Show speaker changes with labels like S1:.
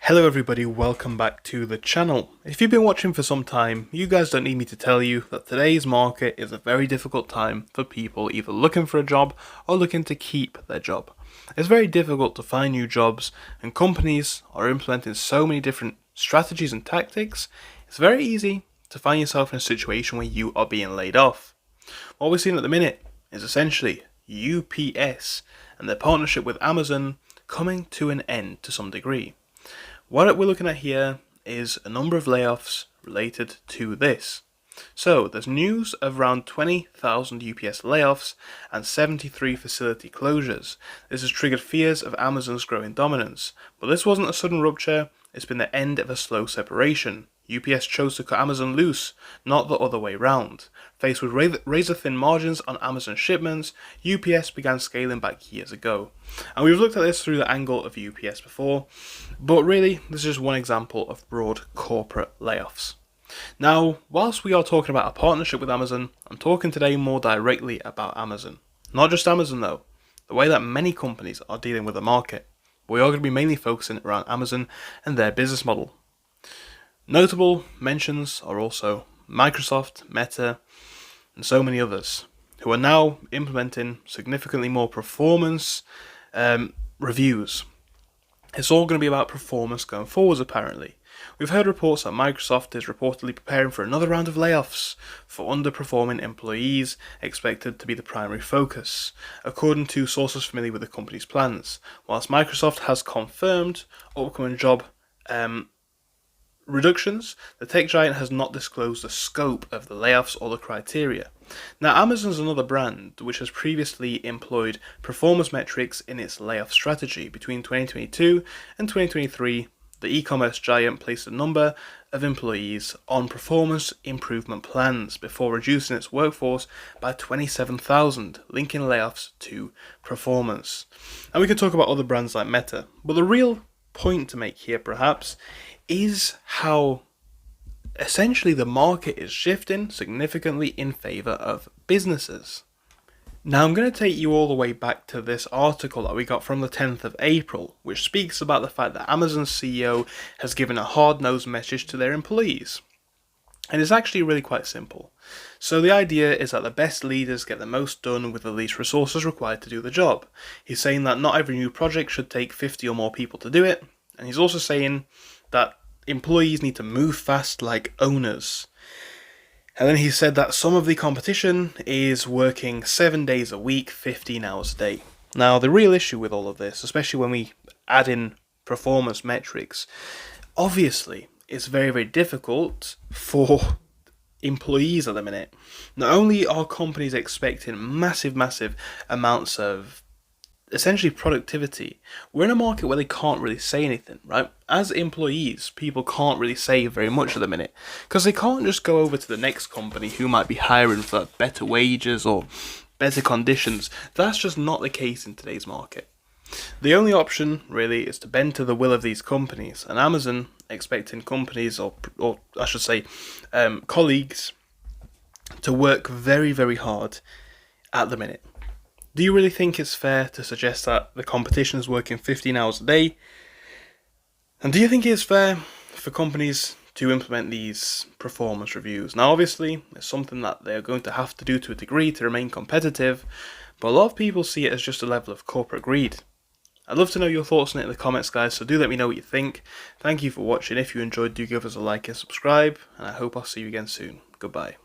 S1: Hello everybody, welcome back to the channel. If you've been watching for some time, you guys don't need me to tell you that today's market is a very difficult time for people either looking for a job or looking to keep their job. It's very difficult to find new jobs and companies are implementing so many different strategies and tactics, it's very easy to find yourself in a situation where you are being laid off. What we're seeing at the minute is essentially UPS and their partnership with Amazon coming to an end to some degree. What we're looking at here is a number of layoffs related to this. So there's news of around 20,000 UPS layoffs and 73 facility closures. This has triggered fears of Amazon's growing dominance, but this wasn't a sudden rupture, it's been the end of a slow separation. UPS chose to cut Amazon loose, not the other way round. Faced with razor-thin margins on Amazon shipments, UPS began scaling back years ago. And we've looked at this through the angle of UPS before, but really, this is just one example of broad corporate layoffs. Now, whilst we are talking about a partnership with Amazon, I'm talking today more directly about Amazon. Not just Amazon though, the way that many companies are dealing with the market. We are going to be mainly focusing around Amazon and their business model. Notable mentions are also Microsoft, Meta, and so many others, who are now implementing significantly more performance reviews. It's all going to be about performance going forwards, apparently. We've heard reports that Microsoft is reportedly preparing for another round of layoffs for underperforming employees, expected to be the primary focus, according to sources familiar with the company's plans. Whilst Microsoft has confirmed upcoming job reductions, the tech giant has not disclosed the scope of the layoffs or the criteria. Now, Amazon's another brand which has previously employed performance metrics in its layoff strategy. Between 2022 and 2023, the e-commerce giant placed a number of employees on performance improvement plans before reducing its workforce by 27,000, linking layoffs to performance. And we can talk about other brands like Meta, but the real point to make here perhaps is how essentially the market is shifting significantly in favor of businesses. Now I'm going to take you all the way back to this article that we got from the 10th of April, which speaks about the fact that Amazon's CEO has given a hard-nosed message to their employees. And it's actually really quite simple. So the idea is that the best leaders get the most done with the least resources required to do the job. He's saying that not every new project should take 50 or more people to do it, and he's also saying that employees need to move fast like owners. And then he said that some of the competition is working 7 days a week, 15 hours a day. Now, the real issue with all of this, especially when we add in performance metrics, obviously it's very, very difficult for employees at the minute. Not only are companies expecting massive amounts of essentially productivity, we're in a market where they can't really say anything, right? As employees, people can't really say very much at the minute because they can't just go over to the next company who might be hiring for better wages or better conditions. That's just not the case in today's market. The only option really is to bend to the will of these companies, and Amazon expecting companies or I should say colleagues to work very, very hard at the minute. Do you really think it's fair to suggest that the competition is working 15 hours a day? And do you think it's fair for companies to implement these performance reviews? Now, obviously, it's something that they're going to have to do to a degree to remain competitive, but a lot of people see it as just a level of corporate greed. I'd love to know your thoughts on it in the comments, guys, so do let me know what you think. Thank you for watching. If you enjoyed, do give us a like and subscribe, and I hope I'll see you again soon. Goodbye.